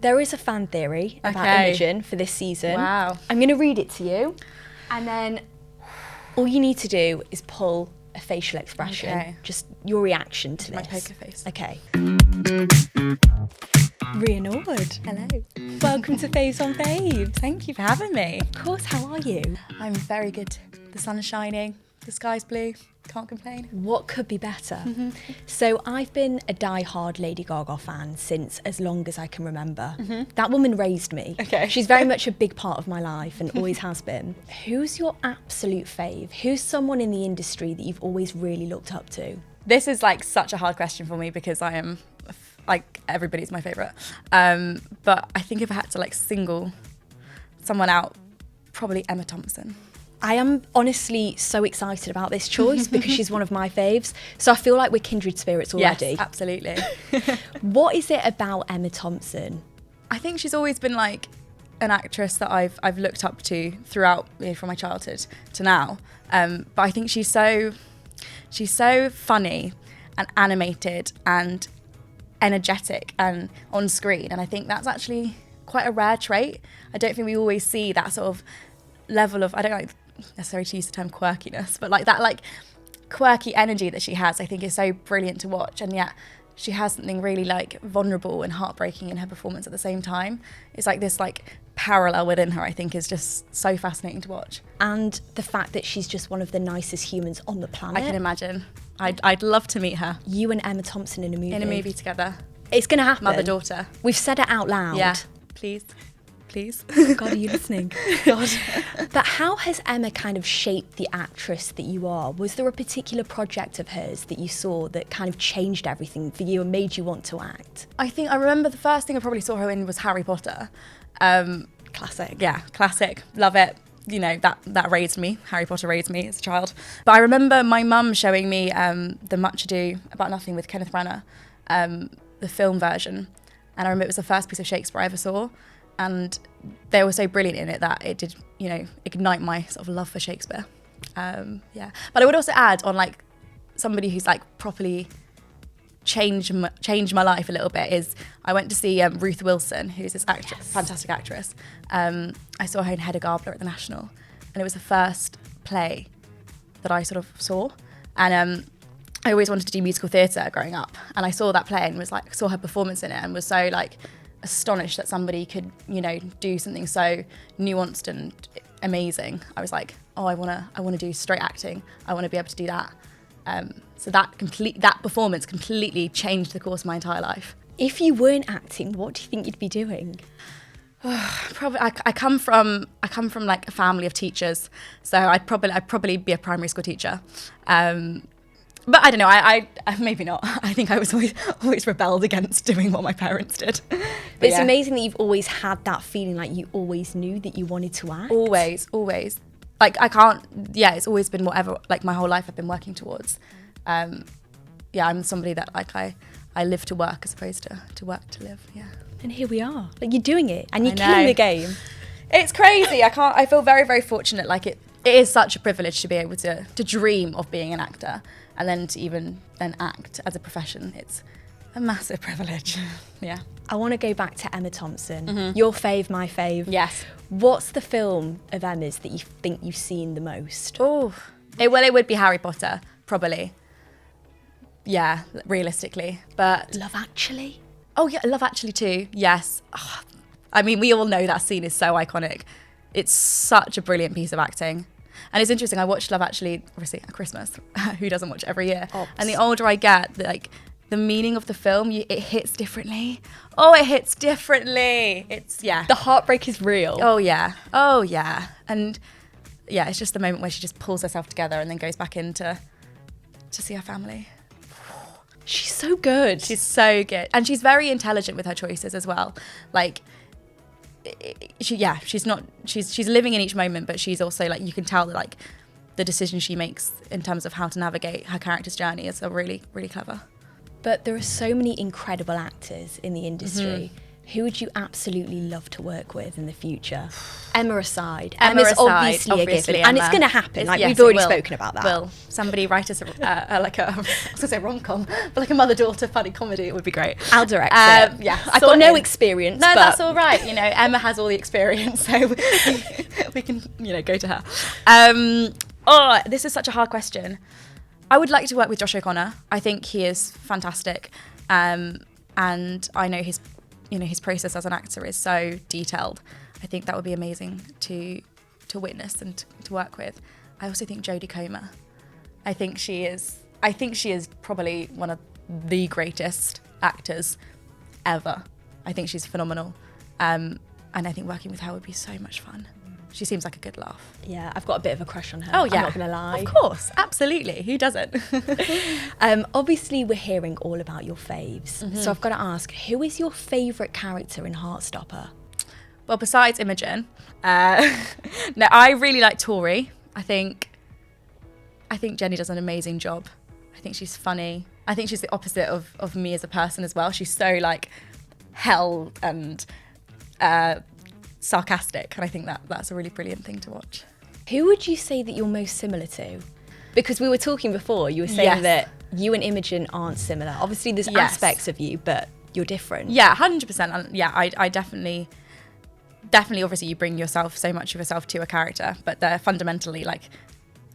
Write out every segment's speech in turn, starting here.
There is a fan theory about Imogen for this season. Wow. I'm going to read it to you, and then all you need to do is pull a facial expression, just your reaction to my this. poker face. Okay. Rhea Norwood. Hello. Welcome to Faves on Faves. Thank you for having me. Of course, how are you? I'm very good. The sun is shining, the sky's blue, can't complain. What could be better? So I've been a die-hard Lady Gaga fan since as long as I can remember. That woman raised me. Okay. She's very much a big part of my life and always has been. Who's your absolute fave? Who's someone in the industry that you've always really looked up to? This is like such a hard question for me because I am, like, everybody's my favourite. But I think if I had to like single someone out, probably Emma Thompson. I am honestly so excited about this choice because she's one of my faves. So I feel like we're kindred spirits already. Yes, absolutely. What is it about Emma Thompson? I think she's always been like an actress that I've looked up to throughout, from my childhood to now. But I think she's so funny and animated and energetic and on screen. And I think that's actually quite a rare trait. I don't think we always see that sort of level of, I don't like necessarily to use the term quirkiness, but like that like quirky energy that she has, I think is so brilliant to watch. And yet she has something really like vulnerable and heartbreaking in her performance at the same time. It's like this like parallel within her, I think, is just so fascinating to watch. And the fact that she's just one of the nicest humans on the planet. I can imagine. I'd love to meet her. You and Emma Thompson in a movie. In a movie together. It's going to happen. Mother-daughter. We've said it out loud. Yeah, please. Please. God, are you listening? God. But how has Emma kind of shaped the actress that you are? Was there a particular project of hers that you saw that kind of changed everything for you and made you want to act? I think I remember the first thing I probably saw her in was Harry Potter. Classic. Yeah, classic. Love it. You know, that raised me. Harry Potter raised me as a child. But I remember my mum showing me The Much Ado About Nothing with Kenneth Branagh, the film version. And I remember it was the first piece of Shakespeare I ever saw. And they were so brilliant in it that it did, you know, ignite my sort of love for Shakespeare. Yeah. But I would also add on like somebody who's like properly changed my life a little bit is I went to see Ruth Wilson, who's this actress, fantastic actress. I saw her in Hedda Gabler at the National, and it was the first play that I sort of saw. And I always wanted to do musical theatre growing up, and I saw that play and was like, saw her performance in it and was so like astonished that somebody could, you know, do something so nuanced and amazing. I was like, oh, I want to do straight acting. I want to be able to do that. So that performance completely changed the course of my entire life. If you weren't acting, what do you think you'd be doing? Probably, I come from like a family of teachers, so I'd probably be a primary school teacher. But I don't know, I maybe not. I think I was always rebelled against doing what my parents did. But it's amazing that you've always had that feeling, like you always knew that you wanted to act. Always. Like it's always been whatever, like my whole life I've been working towards. I'm somebody that like I live to work as opposed to work to live, yeah. And here we are, like you're doing it and you're killing the game. It's crazy, I feel very, very fortunate, like it is such a privilege to be able to dream of being an actor. And then to even then act as a profession, it's a massive privilege. Yeah. I want to go back to Emma Thompson. Your fave, my fave. Yes. What's the film of Emma's that you think you've seen the most? Oh, it would be Harry Potter, probably. Yeah, realistically. But Love Actually? Oh yeah, Love Actually too. Yes. Oh, I mean, we all know that scene is so iconic. It's such a brilliant piece of acting. And it's interesting, I watched Love Actually, obviously, at Christmas. Who doesn't watch it every year? Ops. And the older I get, the meaning of the film, it hits differently. Oh, it hits differently. It's, yeah. The heartbreak is real. Oh, yeah. And, yeah, it's just the moment where she just pulls herself together and then goes back in to see her family. She's so good. She's so good. And she's very intelligent with her choices as well. Like, she's living in each moment, but she's also like, you can tell that like the decision she makes in terms of how to navigate her character's journey is really, really clever. But there are so many incredible actors in the industry. Who would you absolutely love to work with in the future? Emma aside. Emma Emma's aside, obviously a given. And it's Emma. going to happen. Like, Yes, we've already it will. spoken about that. Will somebody write us like I was going to say rom-com, but like a mother-daughter funny comedy? It would be great. I'll direct it. Yeah, I've got no experience. No, but that's all right. You know, Emma has all the experience, so we can, you know, go to her. Oh, this is such a hard question. I would like to work with Josh O'Connor. I think he is fantastic, and I know his process as an actor is so detailed. I think that would be amazing to witness and to work with. I also think Jodie Comer. I think she is probably one of the greatest actors ever. I think she's phenomenal, and I think working with her would be so much fun. She seems like a good laugh. Yeah, I've got a bit of a crush on her. Oh, yeah. I'm not going to lie. Of course, absolutely. Who doesn't? Obviously, we're hearing all about your faves. Mm-hmm. So I've got to ask, who is your favourite character in Heartstopper? Well, besides Imogen, no, I really like Tori. I think Jenny does an amazing job. I think she's funny. I think she's the opposite of me as a person as well. She's so like held and sarcastic, and I think that's a really brilliant thing to watch. Who would you say that you're most similar to? Because we were talking before, you were saying that you and Imogen aren't similar. Obviously there's aspects of you, but you're different. Yeah, 100%. Yeah, I definitely obviously you bring yourself, so much of yourself to a character, but they're fundamentally like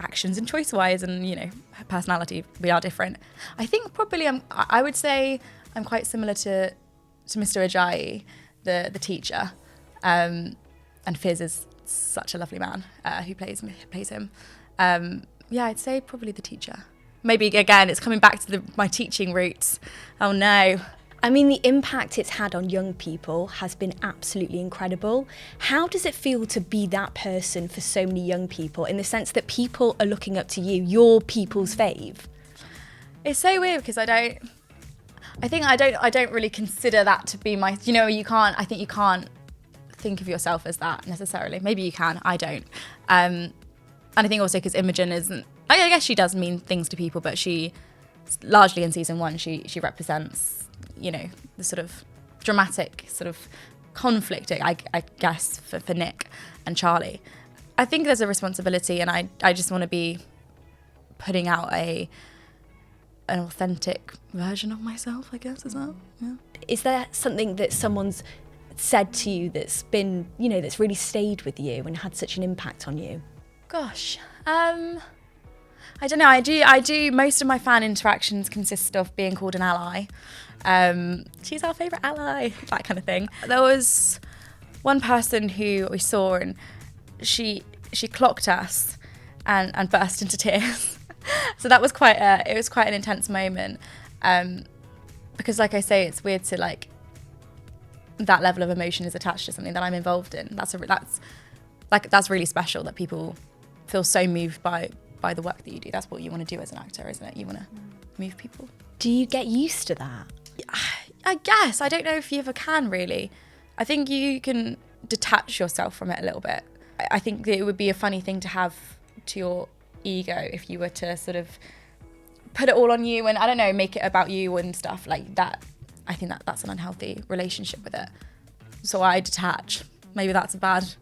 actions and choice wise and, you know, personality, we are different. I think probably I would say I'm quite similar to Mr. Ajayi, the teacher. And Fizz is such a lovely man who plays him. Yeah, I'd say probably the teacher. Maybe, again, it's coming back to my teaching roots. Oh, no. I mean, the impact it's had on young people has been absolutely incredible. How does it feel to be that person for so many young people, in the sense that people are looking up to you, you're people's fave? It's so weird because I don't really consider that to be my, you know, you can't think of yourself as that necessarily. Maybe you can, I don't. And I think also because Imogen isn't, I guess she does mean things to people, but she largely in season 1 she represents, you know, the sort of dramatic sort of conflict, I guess, for Nick and Charlie. I think there's a responsibility, and I just want to be putting out an authentic version of myself, I guess, is that? Yeah. Is there something that someone's said to you that's been, you know, that's really stayed with you and had such an impact on you? Gosh, I don't know. I do. Most of my fan interactions consist of being called an ally. She's our favourite ally, that kind of thing. There was one person who we saw, and she clocked us and burst into tears. So that was quite an intense moment. Because, like I say, it's weird to like that level of emotion is attached to something that I'm involved in. That's really special that people feel so moved by the work that you do. That's what you want to do as an actor, isn't it? You want to move people. Do you get used to that? I guess. I don't know if you ever can, really. I think you can detach yourself from it a little bit. I think that it would be a funny thing to have to your ego if you were to sort of put it all on you and, I don't know, make it about you and stuff like that. I think that's an unhealthy relationship with it. So I detach. Maybe that's a bad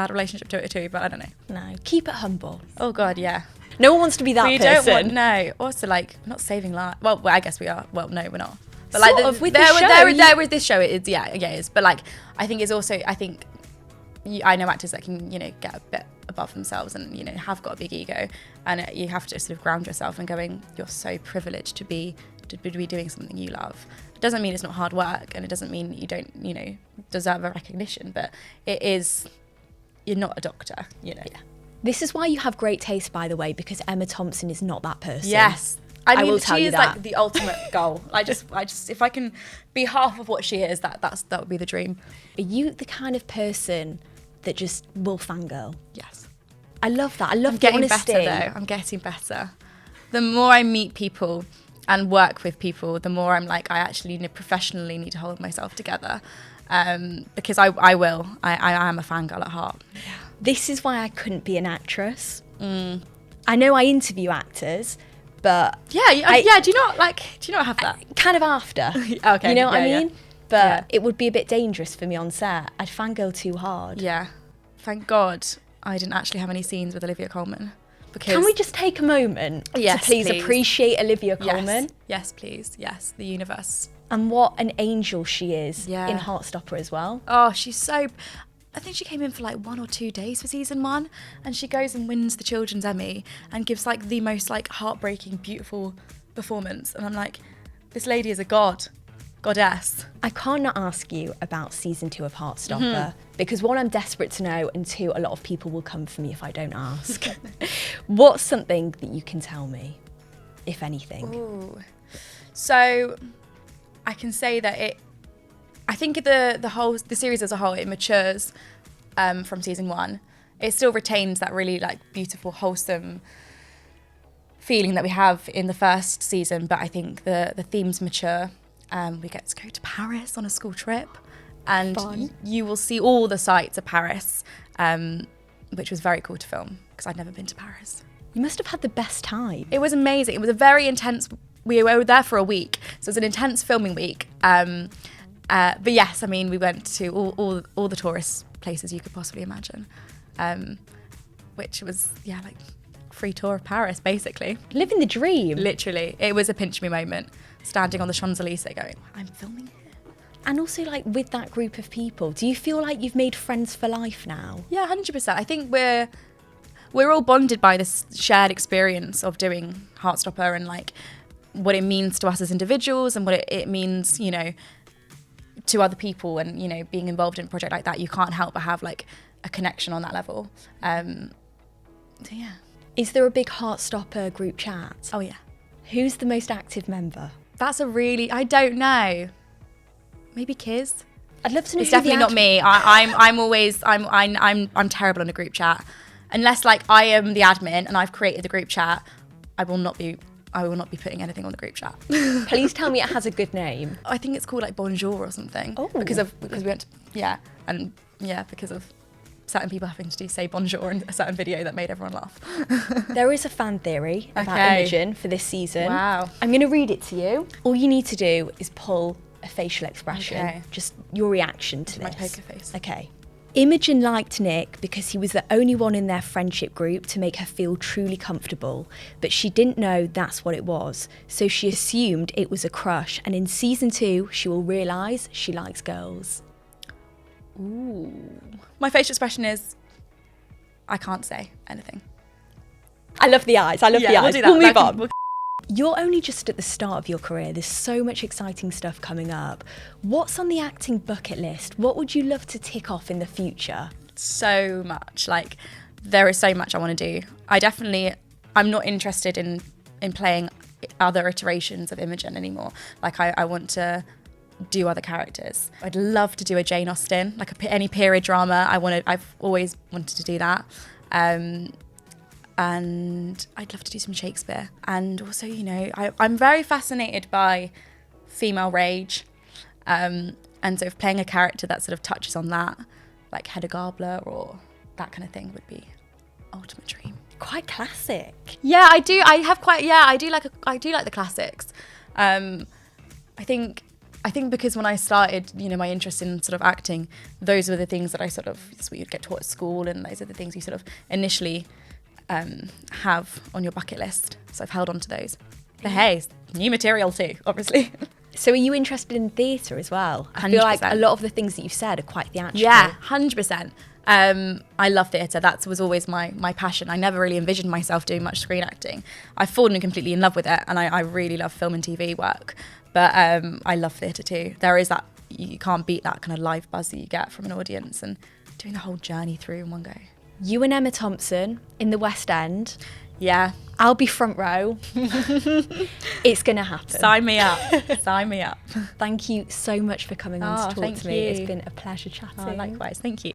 relationship to it too, but I don't know. No, keep it humble. Oh God, yeah. No one wants to be that person. No. Also, like, we're not saving lives. Well, I guess we are. Well, no, we're not. But sort like, of with this show. There with this show, it is. Yeah, it is. But like, I think it's also. I know actors that can, you know, get a bit above themselves and, you know, have got a big ego, and you have to sort of ground yourself and going, you're so privileged to be doing something you love. It doesn't mean it's not hard work, and it doesn't mean you don't, you know, deserve a recognition, but it is. You're not a doctor, you know. Yeah. This is why you have great taste, by the way, because Emma Thompson is not that person. Yes. I mean, will tell she you is that. like the ultimate goal. I just, if I can be half of what she is, that would be the dream. Are you the kind of person that just will fangirl? Yes. I love that. I love the honesty. Better though. I'm getting better. The more I meet people and work with people, the more I'm like, I actually professionally need to hold myself together. Because I am a fangirl at heart. Yeah. This is why I couldn't be an actress. I know I interview actors, but do you not have that? Kind of after. Okay. You know what I mean? but it would be a bit dangerous for me on set. I'd fangirl too hard. Yeah. Thank God I didn't actually have any scenes with Olivia Colman. Because Can we just take a moment to please appreciate Olivia Colman? Yes, please. Yes, the universe. And what an angel she is Yeah. in Heartstopper as well. Oh, she's so... I think she came in for like 1 or 2 days for season 1, and she goes and wins the Children's Emmy and gives like the most like heartbreaking, beautiful performance. And I'm like, this lady is a goddess. I can't not ask you about season 2 of Heartstopper because one, I'm desperate to know, and two, a lot of people will come for me if I don't ask. What's something that you can tell me, if anything? Ooh. So I can say that I think the series as a whole, it matures from season 1. It still retains that really like beautiful, wholesome feeling that we have in the first season, but I think the themes mature. We get to go to Paris on a school trip, and you will see all the sights of Paris, which was very cool to film because I'd never been to Paris. You must have had the best time. It was amazing. It was a very intense. We were there for a week, so it was an intense filming week. But yes, I mean, we went to all the tourist places you could possibly imagine, which was like free tour of Paris, basically. Living the dream. Literally, it was a pinch me moment, standing on the Champs-Élysées going, I'm filming here. And also, like, with that group of people, do you feel like you've made friends for life now? Yeah, 100%. I think we're all bonded by this shared experience of doing Heartstopper and like what it means to us as individuals and what it means, you know, to other people, and you know, being involved in a project like that, you can't help but have like a connection on that level. So yeah. Is there a big Heartstopper group chat? Oh yeah. Who's the most active member? That's I don't know. Maybe Kiz. I'd love to know. It's definitely not me. I'm terrible on a group chat. Unless like I am the admin and I've created the group chat, I will not be putting anything on the group chat. Please tell me it has a good name. I think it's called like Bonjour or something. Oh. Because we went to, because of certain people having to say bonjour in a certain video that made everyone laugh. There is a fan theory about Imogen for this season. Wow. I'm going to read it to you. All you need to do is pull a facial expression, just your reaction to this. My poker face. Okay. Imogen liked Nick because he was the only one in their friendship group to make her feel truly comfortable, but she didn't know that's what it was, so she assumed it was a crush, and in season 2 she will realise she likes girls. Ooh. My facial expression is, I can't say anything. I love the eyes. We'll do that. We'll move on. You're only just at the start of your career. There's so much exciting stuff coming up. What's on the acting bucket list? What would you love to tick off in the future? So much. Like, there is so much I want to do. I'm not interested in playing other iterations of Imogen anymore. Like, I want to do other characters. I'd love to do a Jane Austen, like any period drama. I've always wanted to do that. And I'd love to do some Shakespeare. And also, you know, I'm very fascinated by female rage. And so if playing a character that sort of touches on that, like Hedda Gabler or that kind of thing, would be ultimate dream. Quite classic. Yeah, I do. I do like the classics. I think because when I started, you know, my interest in sort of acting, those were the things that that's what you'd get taught at school, and those are the things you sort of initially have on your bucket list. So I've held on to those. But hey, new material too, obviously. So are you interested in theatre as well? I feel like a lot of the things that you've said are quite theatrical. Yeah, 100%. I love theatre. That was always my passion. I never really envisioned myself doing much screen acting. I've fallen completely in love with it, and I really love film and TV work. But I love theatre too. There is that, you can't beat that kind of live buzz that you get from an audience and doing the whole journey through in one go. You and Emma Thompson in the West End. Yeah. I'll be front row. It's going to happen. Sign me up. Sign me up. Thank you so much for coming on to talk to me. You. It's been a pleasure chatting. Likewise. Thank you.